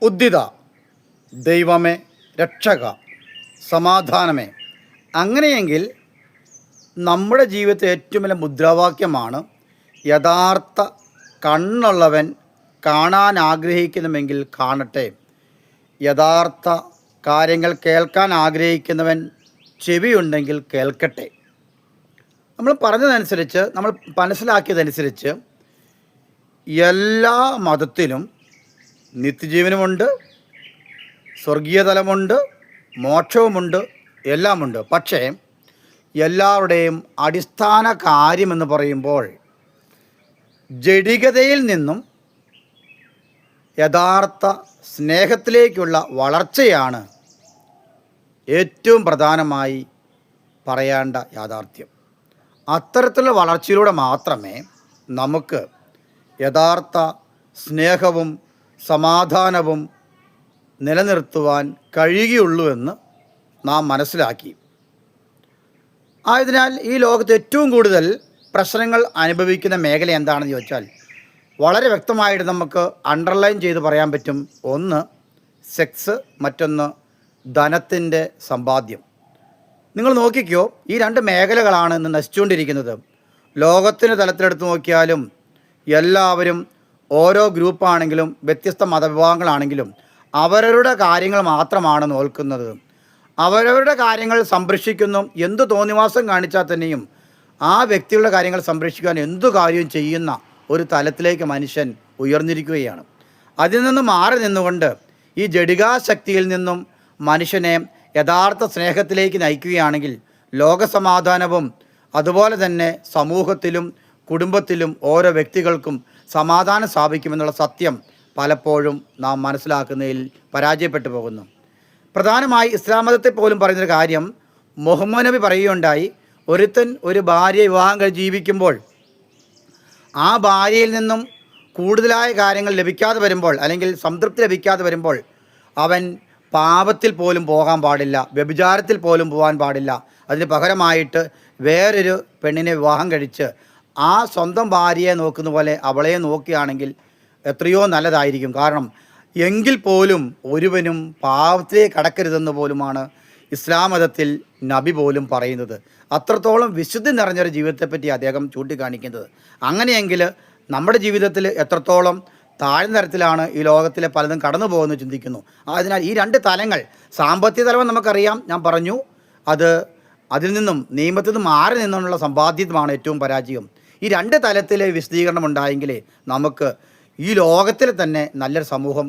ഉദ്ദിത, ദൈവമേ, രക്ഷക, സമാധാനമേ. അങ്ങനെയെങ്കിൽ നമ്മുടെ ജീവിതത്തെ ഏറ്റവും വലിയ മുദ്രാവാക്യമാണ് യഥാർത്ഥ കണ്ണുള്ളവൻ കാണാൻ ആഗ്രഹിക്കുന്നുവെങ്കിൽ കാണട്ടെ, യഥാർത്ഥ കാര്യങ്ങൾ കേൾക്കാൻ ആഗ്രഹിക്കുന്നവൻ ചെവിയുണ്ടെങ്കിൽ കേൾക്കട്ടെ. നമ്മൾ പറഞ്ഞതനുസരിച്ച്, നമ്മൾ മനസ്സിലാക്കിയതനുസരിച്ച് എല്ലാ മതത്തിലും നിത്യജീവനുമുണ്ട്, സ്വർഗീയതലമുണ്ട്, മോക്ഷവുമുണ്ട്, എല്ലാമുണ്ട്. പക്ഷേ എല്ലാവരുടെയും അടിസ്ഥാന കാര്യമെന്ന് പറയുമ്പോൾ ജഡികതയിൽ നിന്നും യഥാർത്ഥ സ്നേഹത്തിലേക്കുള്ള വളർച്ചയാണ് ഏറ്റവും പ്രധാനമായി പറയേണ്ട യാഥാർത്ഥ്യം. അത്തരത്തിലുള്ള വളർച്ചയിലൂടെ മാത്രമേ നമുക്ക് യഥാർത്ഥ സ്നേഹവും സമാധാനവും നിലനിർത്തുവാൻ കഴിയുകയുള്ളൂ എന്ന് നാം മനസ്സിലാക്കി. ആയതിനാൽ ഈ ലോകത്ത് ഏറ്റവും കൂടുതൽ പ്രശ്നങ്ങൾ അനുഭവിക്കുന്ന മേഖല എന്താണെന്ന് ചോദിച്ചാൽ വളരെ വ്യക്തമായിട്ട് നമുക്ക് അണ്ടർലൈൻ ചെയ്ത് പറയാൻ പറ്റും. ഒന്ന് സെക്സ്, മറ്റൊന്ന് ധനത്തിൻ്റെ സമ്പാദ്യം. നിങ്ങൾ നോക്കിക്കോ, ഈ രണ്ട് മേഖലകളാണ് ഇന്ന് നശിച്ചുകൊണ്ടിരിക്കുന്നത്. ലോകത്തിൻ്റെ തലത്തിലെടുത്ത് നോക്കിയാലും എല്ലാവരും ഓരോ ഗ്രൂപ്പാണെങ്കിലും വ്യത്യസ്ത മതവിഭാഗങ്ങളാണെങ്കിലും അവരവരുടെ കാര്യങ്ങൾ മാത്രമാണ് നോക്കുന്നത്. അവരവരുടെ കാര്യങ്ങൾ സംരക്ഷിക്കുന്നു. എന്ത് തോന്നിവാസം കാണിച്ചാൽ തന്നെയും ആ വ്യക്തികളുടെ കാര്യങ്ങൾ സംരക്ഷിക്കാൻ എന്തു കാര്യവും ചെയ്യുന്ന ഒരു തലത്തിലേക്ക് മനുഷ്യൻ ഉയർന്നിരിക്കുകയാണ്. അതിൽ നിന്ന് മാറി നിന്നുകൊണ്ട് ഈ ജഡികാശക്തിയിൽ നിന്നും മനുഷ്യനെ യഥാർത്ഥ സ്നേഹത്തിലേക്ക് നയിക്കുകയാണെങ്കിൽ ലോകസമാധാനവും അതുപോലെ തന്നെ സമൂഹത്തിലും കുടുംബത്തിലും ഓരോ വ്യക്തികൾക്കും സമാധാനം സ്ഥാപിക്കുമെന്നുള്ള സത്യം പലപ്പോഴും നാം മനസ്സിലാക്കുന്നതിൽ പരാജയപ്പെട്ടു പോകുന്നു. പ്രധാനമായി ഇസ്ലാം മതത്തെ പോലും പറയുന്നൊരു കാര്യം മുഹമ്മദ് നബി പറയുകയുണ്ടായി, ഒരുത്തൻ ഒരു ഭാര്യയെ വിവാഹം കഴിച്ച് ജീവിക്കുമ്പോൾ ആ ഭാര്യയിൽ നിന്നും കൂടുതലായ കാര്യങ്ങൾ ലഭിക്കാതെ വരുമ്പോൾ, അല്ലെങ്കിൽ സംതൃപ്തി ലഭിക്കാതെ വരുമ്പോൾ അവൻ പാപത്തിൽ പോലും പോകാൻ പാടില്ല, വ്യഭിചാരത്തിൽ പോലും പോകാൻ പാടില്ല. അതിന് പകരമായിട്ട് വേറൊരു പെണ്ണിനെ വിവാഹം കഴിച്ച് ആ സ്വന്തം ഭാര്യയെ നോക്കുന്ന പോലെ അവളെ നോക്കുകയാണെങ്കിൽ എത്രയോ നല്ലതായിരിക്കും. കാരണം എങ്കിൽ പോലും ഒരുവനും പാപത്തിലേക്ക് കടക്കരുതെന്ന് പോലുമാണ് ഇസ്ലാം മതത്തിൽ നബി പോലും പറയുന്നത്. അത്രത്തോളം വിശുദ്ധി നിറഞ്ഞൊരു ജീവിതത്തെപ്പറ്റി അദ്ദേഹം ചൂണ്ടിക്കാണിക്കുന്നത്. അങ്ങനെയെങ്കിൽ നമ്മുടെ ജീവിതത്തിൽ എത്രത്തോളം താഴ്ന്ന തരത്തിലാണ് ഈ ലോകത്തിലെ പലതും കടന്നു പോകുന്നത് ചിന്തിക്കുന്നു. അതിനാൽ ഈ രണ്ട് തലങ്ങൾ, സാമ്പത്തിക തലം നമുക്കറിയാം, ഞാൻ പറഞ്ഞു, അതിൽ നിന്നും നിയമത്തിൽ നിന്നും മാറി നിന്നുള്ള സമ്പാദ്യമാണ് ഏറ്റവും പരാജയം. ഈ രണ്ട് തലത്തിലെ വിശദീകരണം ഉണ്ടായെങ്കിലേ നമുക്ക് ഈ ലോകത്തിൽ തന്നെ നല്ലൊരു സമൂഹം